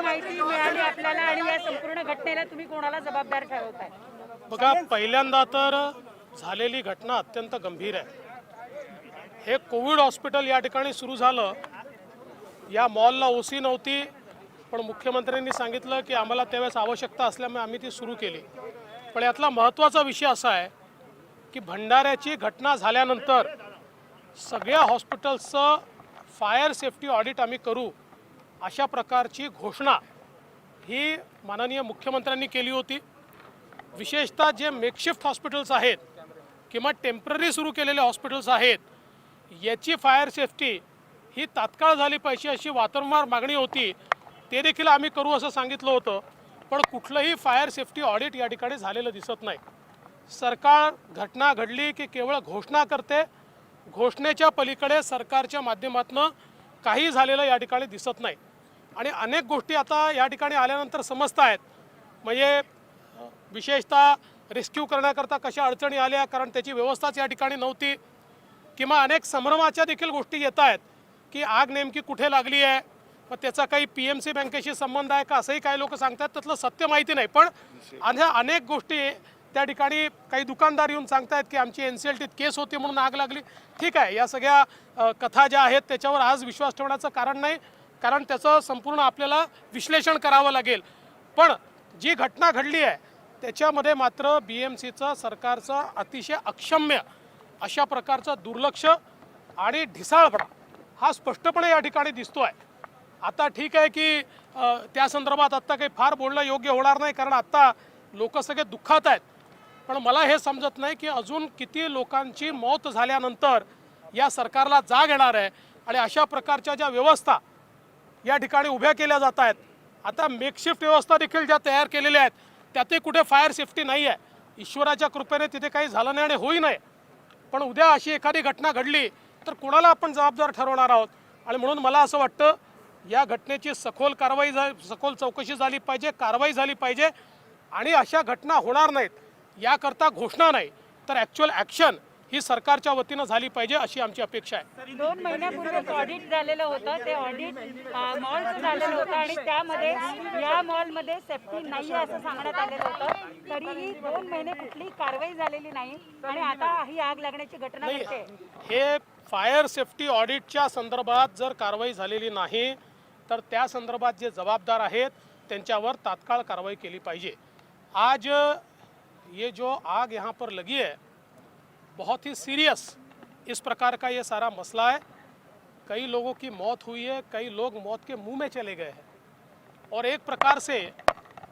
माहिती मिळाली आपल्याला आणि या संपूर्ण घटनेला तुम्ही कोणाला जबाबदार ठरवताय? बघा, पहिल्यांदा तर झालेली घटना अत्यंत गंभीर आहे. हे कोविड हॉस्पिटल या ठिकाणी सुरू झालं. या मॉलला ओसी नव्हती, पण मुख्यमंत्र्यांनी सांगितलं की आम्हाला त्यावेळेस आवश्यकता असल्यामुळे आम्ही ती सुरू केली. पण यातला महत्त्वाचा विषय असा आहे की भंडाऱ्याची घटना झाल्यानंतर सगळ्या हॉस्पिटल्सचं फायर सेफ्टी ऑडिट आम्ही करू अशा प्रकारची घोषणा ही माननीय मुख्यमंत्र्यांनी केली होती. विशेषतः जे मेकशिफ्ट हॉस्पिटल्स आहेत किंवा टेम्पररी सुरू केलेले हॉस्पिटल्स आहेत, याची फायर सेफ्टी ही तात्काळ झाली पाहिजे अशी वारंवार मागणी होती. ते देखील आम्ही करू असं सांगितलं होतं, पण कुठलंही फायर सेफ्टी ऑडिट या ठिकाणी झालेलं दिसत नाही. सरकार घटना घडली की केवळ घोषणा करते, घोषणेच्या पलीकडे सरकारच्या माध्यमातून काही झालेलं या ठिकाणी दिसत नाही. आणि अनेक गोष्टी आता या ठिकाणी आल्यानंतर समजत आहेत. म्हणजे विशेषतः रेस्क्यू करण्याकरता कशा अडचणी आल्या, कारण त्याची व्यवस्थाच या ठिकाणी नव्हती. किंवा अनेक संभ्रमाच्या देखील गोष्टी येत आहेत की आग नेमकी कुठे लागली आहे, मग त्याचा काही PMC बँकेशी संबंध आहे का, असंही काही लोक सांगतात. त्यातलं सत्य माहिती नाही. पण अशा अनेक गोष्टी त्या ठिकाणी काही दुकानदार येऊन सांगतायत की आमची NCLTत केस होती म्हणून आग लागली. ठीक आहे, या सगळ्या कथा ज्या आहेत त्याच्यावर आज विश्वास ठेवण्याचं कारण नाही, कारण त्याचं संपूर्ण आपल्याला विश्लेषण करावं लागेल. पण जी घटना घडली आहे त्याच्यामध्ये मात्र BMCचं सरकारचं अतिशय अक्षम्य अशा प्रकारचं दुर्लक्ष आणि ढिसाळपणा हा स्पष्टपणे या ठिकाणी दिसतो आहे. आता ठीक आहे की त्या संदर्भात आत्ता काही फार बोलणं योग्य होणार नाही, कारण आत्ता लोक सगळे दुःखात आहेत. पण मला हे समजत नाही की अजून किती लोकांची मौत झाल्यानंतर या सरकारला जाग येणार आहे आणि अशा प्रकारच्या ज्या व्यवस्था या ठिकाणी उभ्या केल्या जात आहेत. आता मेकशिफ्ट व्यवस्था देखील ज्या तयार केलेल्या आहेत त्यातही कुठे फायर सेफ्टी नाही आहे. ईश्वराच्या कृपेने तिथे काही झालं नाही आणि होई नाही. पण उद्या अशी एखादी घटना घडली तर कोणाला आपण जबाबदार ठरवणार आहोत. आणि म्हणून मला असं वाटतं या घटनेची सखोल चौकशी झाली पाहिजे, कारवाई झाली पाहिजे. आणि अशा घटना होणार नाहीत याकरता घोषणा नाही तर ॲक्च्युअल ॲक्शन ही सरकारच्या वतीनं झाली पाहिजे अशी आमची अपेक्षा आहे. 2 महिन्यापूर्वी ऑडिट झालेलं होतं, ते ऑडिट मॉलचं झालेलं होतं आणि त्यामध्ये या मॉलमध्ये सेफ्टी नाही आहे असं सांगण्यात आलेलं होतं. तरीही 2 महिने कुठलीही कारवाई झालेली नाही आणि आता ही आग लागण्याची घटना घडते. हे फायर सेफ्टी ऑडिटच्या संदर्भात जर कारवाई झालेली नाही तर त्या संदर्भात जे जबाबदार आहेत त्यांच्यावर तात्काळ कारवाई केली पाहिजे. आज ये जो आग यहाँ पर लगी है बहुत ही सीरियस इस प्रकार का ये सारा मसला है. कई लोगों की मौत हुई है, कई लोग मौत के मुंह में चले गए हैं. और एक प्रकार से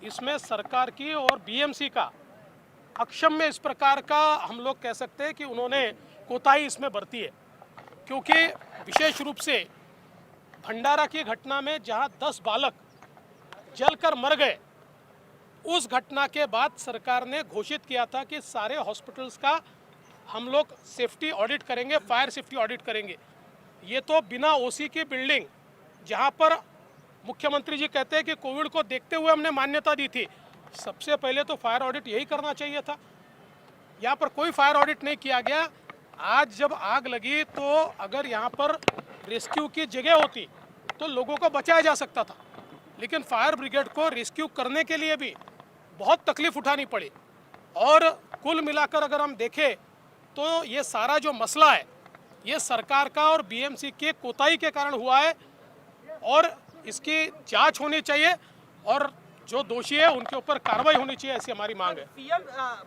इसमें सरकार की और BMC का अक्षम्य इस प्रकार का हम लोग कह सकते हैं कि उन्होंने कोताही इसमें बरती है. क्योंकि विशेष रूप से भंडारा की घटना में जहां 10 बालक जलकर मर गए, उस घटना के बाद सरकार ने घोषित किया था कि सारे हॉस्पिटल्स का हम लोग सेफ्टी ऑडिट करेंगे, फायर सेफ्टी ऑडिट करेंगे. ये तो बिना OC की बिल्डिंग, जहां पर मुख्यमंत्री जी कहते हैं कि कोविड को देखते हुए हमने मान्यता दी थी. सबसे पहले तो फायर ऑडिट यही करना चाहिए था. यहाँ पर कोई फायर ऑडिट नहीं किया गया. आज जब आग लगी तो अगर यहाँ पर रेस्क्यू की जगह होती तो लोगों को बचाया जा सकता था, लेकिन फायर ब्रिगेड को रेस्क्यू करने के लिए भी बहुत तकलीफ उठानी पड़ी. और कुल मिलाकर अगर हम देखें तो ये सारा जो मसला है ये सरकार का और BMC के कोताही के कारण हुआ है और इसकी जांच होनी चाहिए और जो दोषी है उनके ऊपर कार्रवाई होनी चाहिए, ऐसी हमारी मांग है. सीएम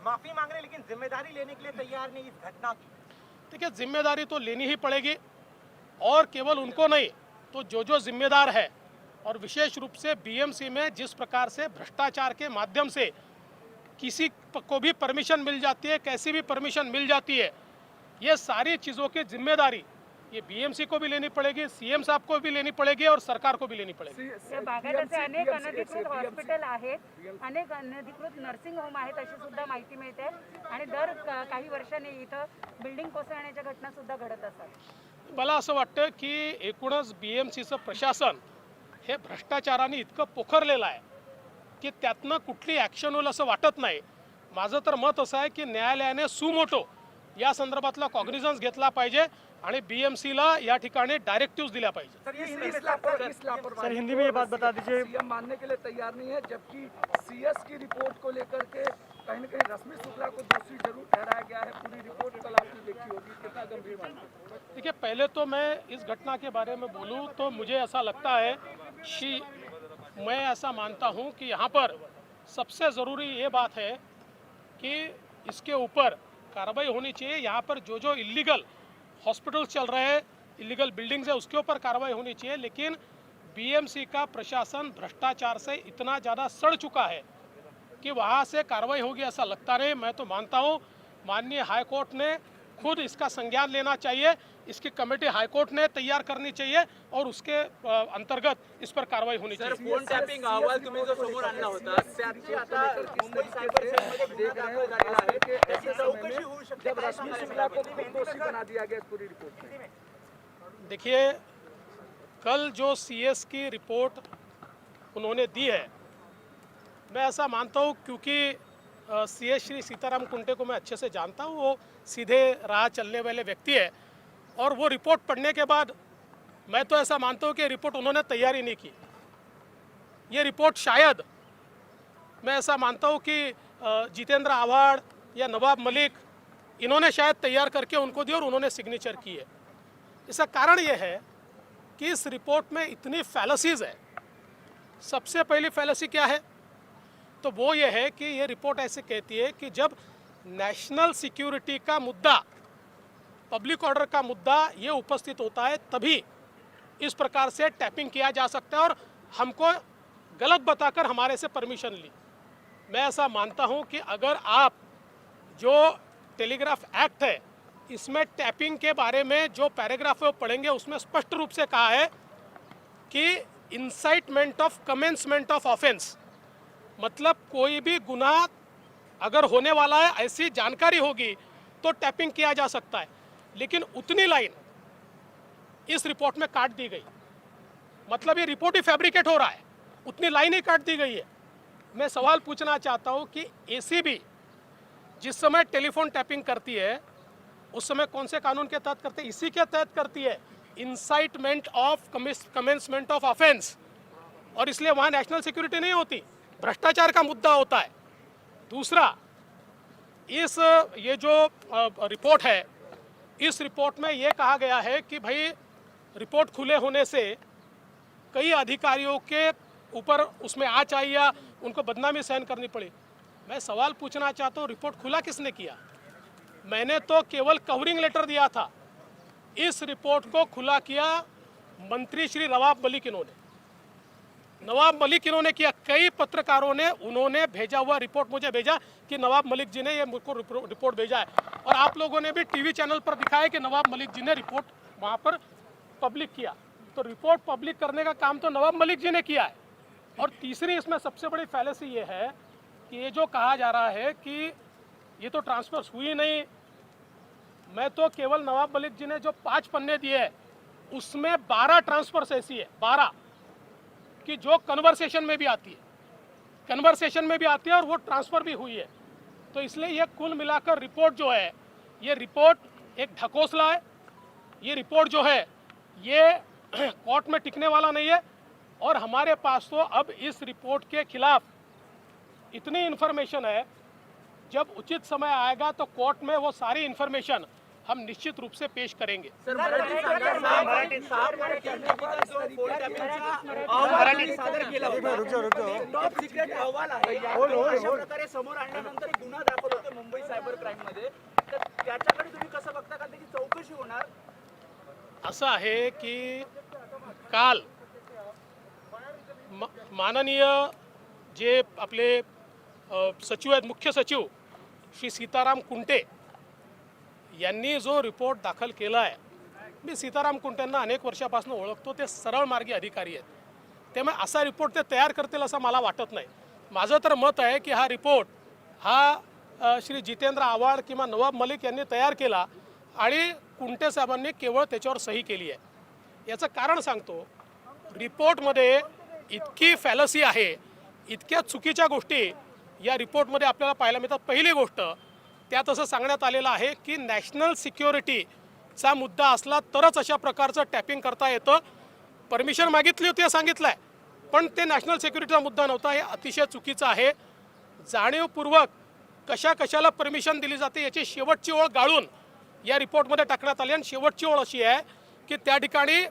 माफी मांग रहे लेकिन जिम्मेदारी लेने के लिए तैयार नहीं इस घटना की. देखिए, जिम्मेदारी तो लेनी ही पड़ेगी और केवल उनको नहीं तो जो जिम्मेदार है. और विशेष रूप से BMC में जिस प्रकार से भ्रष्टाचार के माध्यम से किसी को भी परमिशन मिल जाती है, कैसी भी परमिशन मिल जाती है, ये सारी चीज़ों की जिम्मेदारी ये BMC को भी लेनी पड़ेगी, CM साहब को भी लेनी पड़ेगी और सरकार को भी लेनी पड़ेगी. या भागात असे अनेक अनधिकृत हॉस्पिटल आहेत, अनेक अनधिकृत नर्सिंग होम आहेत अशी सुद्धा माहिती मिळते आणि दर काही वर्षांनी इथं बिल्डिंग कोसळण्याच्या घटना सुद्धा घडत असतात. मला असं वाटतं की एकूणच BMCचं प्रशासन हे भ्रष्टाचाराने इतकं पोखरलेलं आहे की त्यातनं कुठली ॲक्शन होईल असं वाटत नाही. माझं तर मत असं आहे की न्यायालयाने सुमोटो या संदर्भातला कॉग्निझन्स घेतला पाहिजे आणि BMCला या ठिकाणी डायरेक्टिव्स दिल्या पाहिजे. सर हिंदी में ये बात बता दीजिए, सीएम मानने के लिए तैयार नहीं है, जबकि CS की रिपोर्ट को लेकर के कहीं न कहीं रश्मि शुक्ला को दोषी जरूर ठहराया गया है. पूरी रिपोर्ट कल आपने देखी होगी, कितना गंभीर मानते हैं? देखिए, पहले तो मैं इस घटना के बारे में बोलूं तो मुझे ऐसा लगता है कि मैं ऐसा मानता हूं कि यहाँ पर सबसे ज़रूरी ये बात है कि इसके ऊपर कार्रवाई होनी चाहिए. यहाँ पर जो इलीगल हॉस्पिटल्स चल रहे हैं, इलीगल बिल्डिंग्स है, उसके ऊपर कार्रवाई होनी चाहिए. लेकिन BMC का प्रशासन भ्रष्टाचार से इतना ज़्यादा सड़ चुका है कि वहाँ से कार्रवाई होगी ऐसा लगता नहीं. मैं तो मानता हूँ माननीय हाईकोर्ट ने खुद इसका संज्ञान लेना चाहिए. इसकी कमेटी हाईकोर्ट ने तैयार करनी चाहिए और उसके अंतर्गत इस पर कार्रवाई होनी चाहिए. फोन टॅपिंग अहवाल तुम्ही जो समोर आणला होता त्याची आता मुंबई सायबर सेलमध्ये गुन्हा दाखल झालेला आहे. त्याची चौकशी होऊ शकते. जब रश्मि शुक्ला को खुद दोषी बना दिया गया इस पूरी रिपोर्ट में. देखिए, कल जो CS की रिपोर्ट उन्होंने दी है, मैं ऐसा मानता हूँ क्योंकि CS श्री सीताराम कुंटे को मैं अच्छे से जानता हूँ. वो सीधे राह चलने वाले व्यक्ति है और वो रिपोर्ट पढ़ने के बाद मैं तो ऐसा मानता हूँ कि रिपोर्ट उन्होंने तैयारी नहीं की. ये रिपोर्ट शायद मैं ऐसा मानता हूँ कि जितेंद्र आव्हाड या नवाब मलिक इन्होंने शायद तैयार करके उनको दी और उन्होंने सिग्नेचर की है. इसका कारण ये है कि इस रिपोर्ट में इतनी फैलसीज है. सबसे पहली फैलसी क्या है तो वो ये है कि ये रिपोर्ट ऐसे कहती है कि जब नेशनल सिक्योरिटी का मुद्दा, पब्लिक ऑर्डर का मुद्दा ये उपस्थित होता है तभी इस प्रकार से टैपिंग किया जा सकता है और हमको गलत बताकर हमारे से परमिशन ली. मैं ऐसा मानता हूँ कि अगर आप जो टेलीग्राफ एक्ट है इसमें टैपिंग के बारे में जो पैराग्राफ है वो पढ़ेंगे, उसमें स्पष्ट रूप से कहा है कि incitement of commencement of offence, मतलब कोई भी गुनाह अगर होने वाला है ऐसी जानकारी होगी तो टैपिंग किया जा सकता है. लेकिन उतनी लाइन इस रिपोर्ट में काट दी गई, मतलब ये रिपोर्ट ही फैब्रिकेट हो रहा है. उतनी लाइन ही काट दी गई है. मैं सवाल पूछना चाहता हूँ कि ACB जिस समय टेलीफोन टैपिंग करती है उस समय कौन से कानून के तहत करते हैं? इसी के तहत करती है, incitement of commencement of offence. और इसलिए वहाँ नेशनल सिक्योरिटी नहीं होती, भ्रष्टाचार का मुद्दा होता है. दूसरा, ये जो रिपोर्ट है, इस रिपोर्ट में ये कहा गया है कि भाई रिपोर्ट खुले होने से कई अधिकारियों के ऊपर उसमें आँच आई या उनको बदनामी सहन करनी पड़ी. मैं सवाल पूछना चाहता हूँ, रिपोर्ट खुला किसने किया? मैंने तो केवल कवरिंग लेटर दिया था. इस रिपोर्ट को खुला किया मंत्री श्री नवाब मलिक इन्होंने किया. कई पत्रकारों ने उन्होंने भेजा हुआ रिपोर्ट मुझे भेजा कि नवाब मलिक जी ने ये मुझको रिपोर्ट भेजा है. और आप लोगों ने भी टीवी चैनल पर दिखाया कि नवाब मलिक जी ने रिपोर्ट वहाँ पर पब्लिक किया. तो रिपोर्ट पब्लिक करने का काम तो नवाब मलिक जी ने किया है. और तीसरी इसमें सबसे बड़ी फैलेसी ये है कि ये जो कहा जा रहा है कि ये तो ट्रांसफर्स हुई नहीं. मैं तो केवल नवाब मलिक जी ने जो 5 पन्ने दिए हैं उसमें 12 ट्रांसफर्स ऐसी है, 12 कि जो कन्वर्सेशन में भी आती है और वो ट्रांसफ़र भी हुई है. तो इसलिए ये कुल मिलाकर रिपोर्ट जो है, ये रिपोर्ट एक ढकोसला है. ये रिपोर्ट जो है ये कोर्ट में टिकने वाला नहीं है. और हमारे पास तो अब इस रिपोर्ट के खिलाफ इतनी इन्फॉर्मेशन है, जब उचित समय आएगा तो कोर्ट में वो सारी इन्फॉर्मेशन हम निश्चित रूप से पेश करेंगे. टॉप सिक्रेट अहवाल आहे अशा प्रकारे समोर आणल्यानंतर गुन्हा दाखल होतो मुंबई सायबर क्राईम मध्ये. तर त्याच्याकडे तुम्ही कसं बघता का त्याची चौकशी होणार? असं आहे की काल माननीय जे आपले सचिव आहेत, मुख्य सचिव श्री सीताराम कुंटे यांनी जो रिपोर्ट दाखल केला आहे, मी सीताराम कुंटेंना अनेक वर्षापासून ओळखतो. ते सरळ मार्गी अधिकारी आहेत, त्यामुळे असा रिपोर्ट ते तयार करतील असं मला वाटत नाही. माझं तर मत आहे की हा रिपोर्ट हा श्री जितेंद्र आव्हाड किंवा नवाब मलिक यांनी तयार केला आणि कुंटे साहेबांनी केवळ त्याच्यावर सही केली आहे. याचं कारण सांगतो, रिपोर्टमध्ये इतकी फॅलसी आहे, इतक्या चुकीच्या गोष्टी या रिपोर्टमध्ये आपल्याला पाहायला मिळतात. पहिली गोष्ट, त्यात असं सांगण्यात आलेलं आहे की नॅशनल सिक्युरिटी चा मुद्दा असला तरच अशा प्रकारचं टॅपिंग करता येतं. परमिशन मागितली होती हे सांगितलं आहे, पण ते नॅशनल सिक्युरिटीचा मुद्दा नव्हता. हे अतिशय चुकीचं आहे. जाणीवपूर्वक कशाला परमिशन दिली जाते याची शेवटची ओळ गाळून या रिपोर्टमध्ये टाकण्यात आली. आणि शेवटची ओळ अशी आहे की त्या ठिकाणी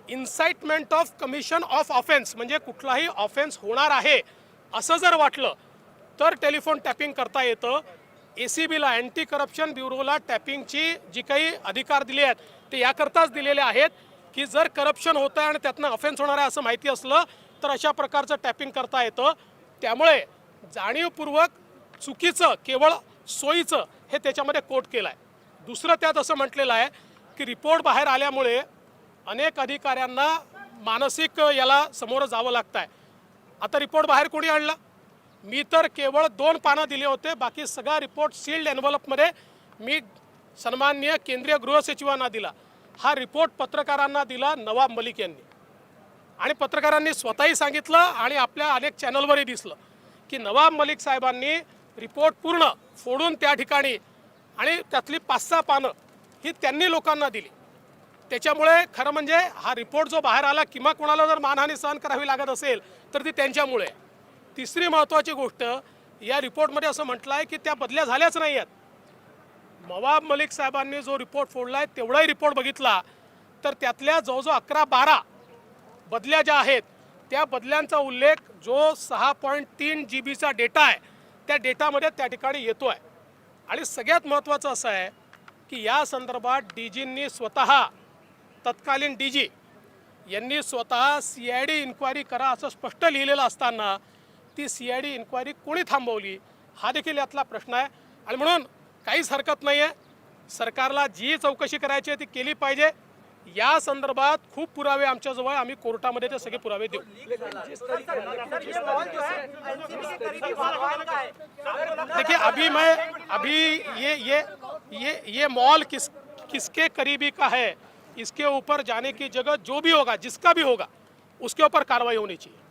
इन्साइटमेंट ऑफ कमिशन ऑफ ऑफेन्स, म्हणजे कुठलाही ऑफेन्स होणार आहे असं जर वाटलं तर टेलिफोन टॅपिंग करता येतं. ACBला, अँटी करप्शन ब्युरोला टॅपिंगची जी काही अधिकार दिले आहेत ते याकरताच दिलेले आहेत की जर करप्शन होतं आहे आणि त्यातनं ऑफेन्स होणार आहे असं माहिती असलं तर अशा प्रकारचं टॅपिंग करता येतं. त्यामुळे जाणीवपूर्वक चुकीचं केवळ सोयीचं हे त्याच्यामध्ये कोट केलं आहे. दुसरं त्यात असं म्हटलेलं आहे की रिपोर्ट बाहेर आल्यामुळे अनेक अधिकाऱ्यांना मानसिक याला सामोरं जावं लागतं आहे. आता रिपोर्ट बाहेर कोणी आणला? मी तर केवळ 2 पानं दिले होते, बाकी सगळा रिपोर्ट सील्ड एन्व्हलपमध्ये मी सन्माननीय केंद्रीय गृहसचिवांना दिला. हा रिपोर्ट पत्रकारांना दिला नवाब मलिक यांनी, आणि पत्रकारांनी स्वतःही सांगितलं आणि आपल्या अनेक चॅनलवरही दिसलं की नवाब मलिक साहेबांनी रिपोर्ट पूर्ण फोडून त्या ठिकाणी आणि त्यातली 5-6 पानं ही त्यांनी लोकांना दिली. त्याच्यामुळे खरं म्हणजे हा रिपोर्ट जो बाहेर आला किंवा कोणाला जर मानहानी सहन करावी लागत असेल तर ती त्यांच्यामुळे. तिसरी महत्त्वाची गोष्ट, या रिपोर्टमध्ये असं म्हटलं आहे की त्या बदल्या झाल्याच नाही आहेत. नवाब मलिक साहेबांनी जो रिपोर्ट फोडला आहे तेवढाही रिपोर्ट बघितला तर त्यातल्या जवळजवळ 11-12 बदल्या ज्या आहेत त्या बदल्यांचा उल्लेख जो 6.3 GBचा डेटा आहे त्या डेटामध्ये त्या ठिकाणी येतो आहे. आणि सगळ्यात महत्त्वाचं असं आहे की या संदर्भात DGंनी स्वतः, तत्कालीन DG यांनी स्वतः CID इन्क्वायरी करा असं स्पष्ट लिहिलेलं असताना ती CID इन्क्वायरी कोणी थांबवली हा देखील यातला प्रश्न आहे. आणि म्हणून काहीच हरकत नाही आहे, सरकारला जी चौकशी करायची आहे ती केली पाहिजे. या संदर्भात खूप पुरावे आमच्याजवळ, आम्ही कोर्टामध्ये ते सगळे पुरावे देऊ. देखिए अभी ये मॉल किसके करीबी का है, इसके ऊपर जाने की जगह जो भी होगा, जिसका भी होगा, उसके ऊपर कार्रवाई होनी चाहिए.